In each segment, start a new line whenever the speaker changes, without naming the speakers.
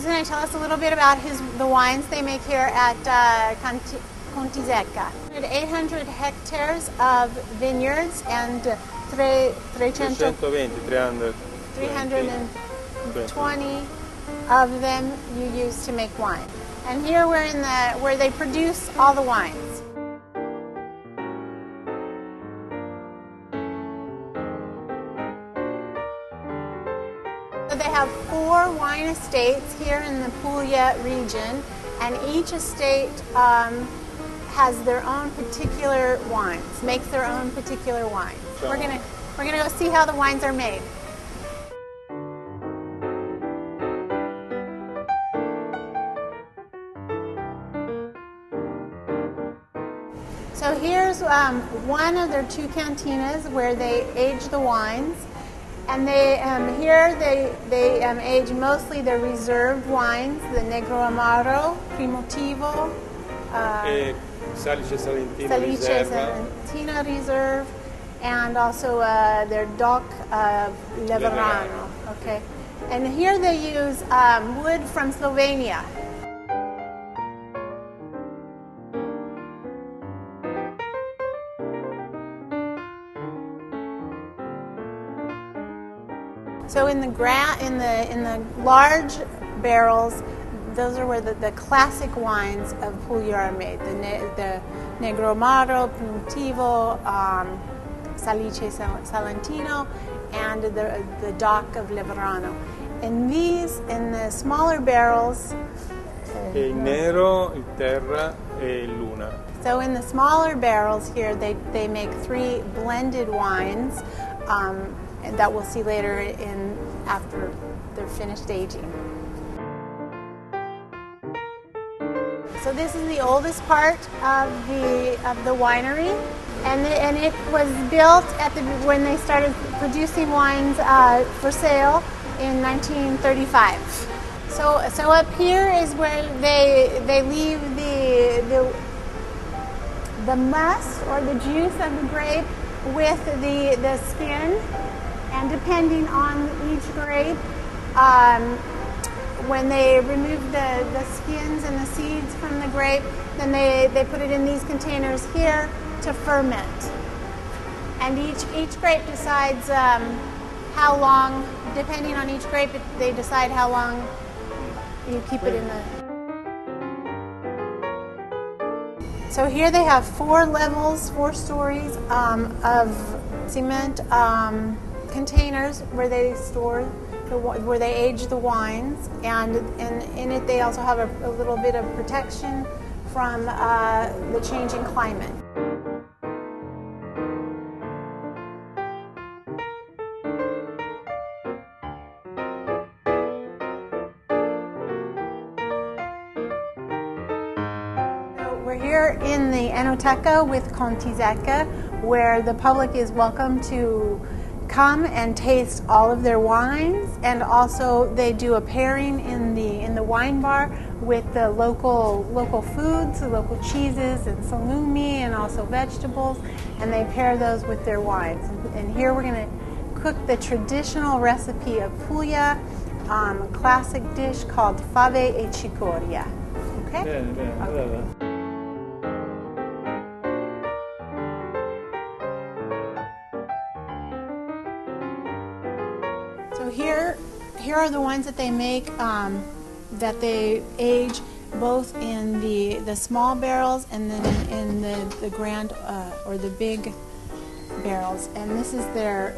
he's going to tell us a little bit about the wines they make here at Conti Zecca. 800 hectares of vineyards and 320 of them you use to make wine. And here we're in where they produce all the wines. So they have 4 wine estates here in the Puglia region, and each estate has their own particular wines, makes their own particular wines. We're gonna go see how the wines are made. So here's one of their 2 cantinas where they age the wines, and here they age mostly their reserved wines, the Negro Amaro, Primitivo,
Salice
Salentino Reserve, and also their DOC Leverano. Okay, and here they use wood from Slovenia. So in the large barrels, those are where the classic wines of Puglia are made. The Negro Amaro, Primitivo, Salice Salentino, and the DOC of Leverano. In the smaller barrels,
il nero, il terra e il luna.
So in the smaller barrels here, they make 3 blended wines that we'll see later after they're finished aging. So this is the oldest part of the winery, and it was built when they started producing wines for sale in 1935. So up here is where they leave the must or the juice of the grape with the skin, and depending on each grape, when they remove the skins and the seeds from the grape, then they put it in these containers here to ferment. And each grape decides how long, depending on each grape, they decide how long you keep it in the... So here they have 4 levels, 4 stories of cement containers where they store, where they age the wines, and in it they also have a little bit of protection from the changing climate. We're here in the Enoteca with Conti Zecca, where the public is welcome to come and taste all of their wines, and also they do a pairing in the wine bar with the local foods, the local cheeses and salumi, and also vegetables, and they pair those with their wines. And here we're going to cook the traditional recipe of Puglia, a classic dish called fave e cicoria. Okay? Okay. So here are the wines that they make, that they age both in the small barrels and then in the grand or the big barrels. And this is their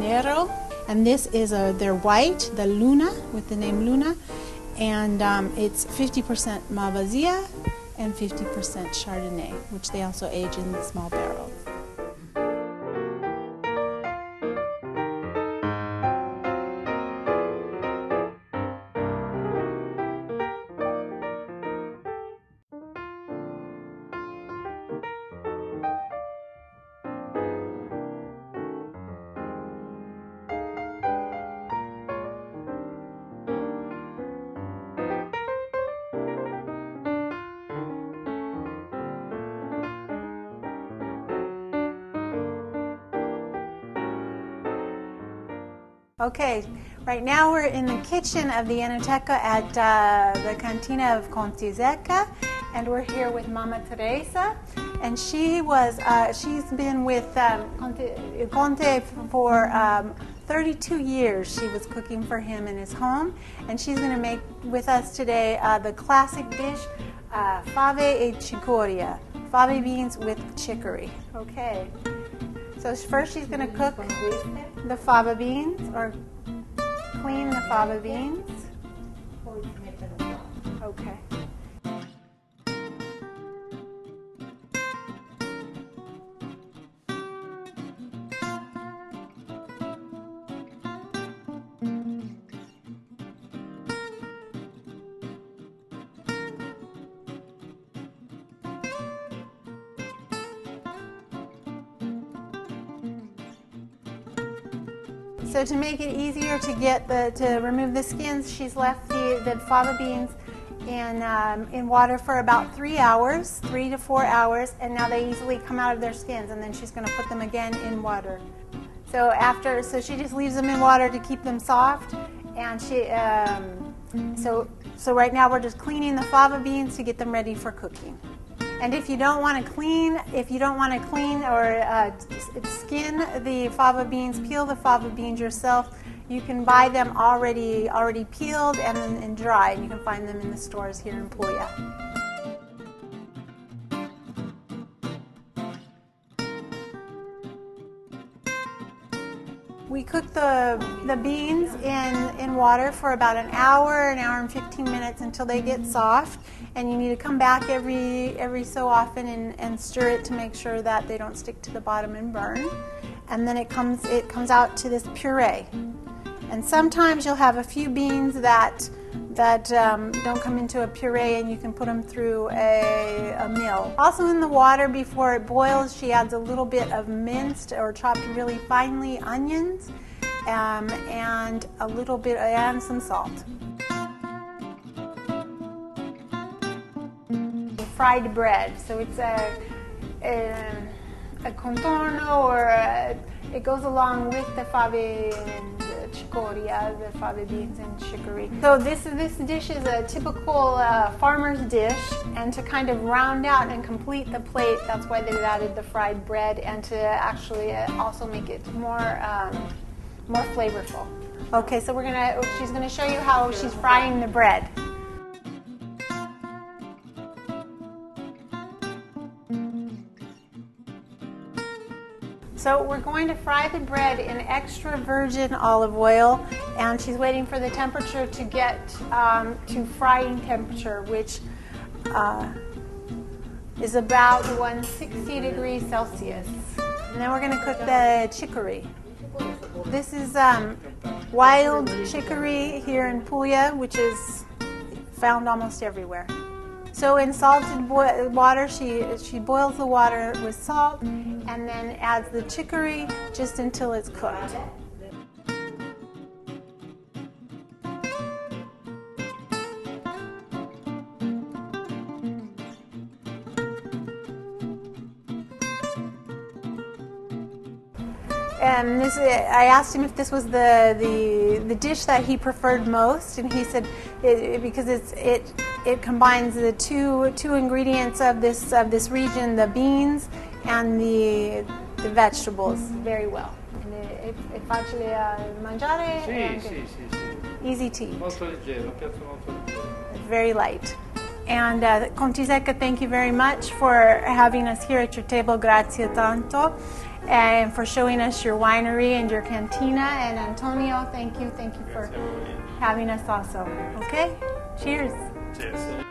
nero, and this is their white, the luna, with the name Luna, and it's 50% Malvasia and 50% Chardonnay, which they also age in the small barrels. Okay, Right now we're in the kitchen of the Enoteca at the Cantina Conti Zecca, and we're here with Mama Teresa, and she's been with Conte for 32 years. She was cooking for him in his home, and she's going to make with us today the classic dish, fave e cicoria, fave beans with chicory. Okay, so first she's going to cook the fava beans, or clean the fava beans. Okay. So to make it easier to remove the skins, she's left the fava beans in water for about 3 hours, 3 to 4 hours, and now they easily come out of their skins, and then she's going to put them again in water. So she just leaves them in water to keep them soft, and so right now we're just cleaning the fava beans to get them ready for cooking. And if you don't want to clean or skin the fava beans, peel the fava beans yourself, you can buy them already peeled and dry, and you can find them in the stores here in Puglia. We cook the beans in water for about an hour and 15 minutes until they get soft, and you need to come back every so often and stir it to make sure that they don't stick to the bottom and burn. And then it comes out to this puree. And sometimes you'll have a few beans that don't come into a puree, and you can put them through a mill. Also in the water before it boils, she adds a little bit of minced or chopped really finely onions and a little bit and some salt. Fried bread, so it's a contorno, or it goes along with the fave and cicoria, the fave beans and chicory. So this dish is a typical farmer's dish, and to kind of round out and complete the plate, that's why they've added the fried bread, and to actually also make it more flavorful. Okay, so she's gonna show you how she's frying the bread. So we're going to fry the bread in extra virgin olive oil, and she's waiting for the temperature to get to frying temperature, which is about 160 degrees Celsius. And then we're going to cook the chicory. This is wild chicory here in Puglia, which is found almost everywhere. So in salted water, she boils the water with salt and then adds the chicory just until it's cooked. And I asked him if this was the dish that he preferred most, and he said because it combines the two ingredients of this region, the beans and the vegetables, very well. È facile da mangiare?
Sì.
Easy to eat.
Molto leggero, un piatto molto leggero.
Very light. And Conti Zecca, thank you very much for having us here at your table. Grazie tanto. And for showing us your winery and your cantina. And Antonio, thank you for having us also. Okay? Cheers.
Cheers.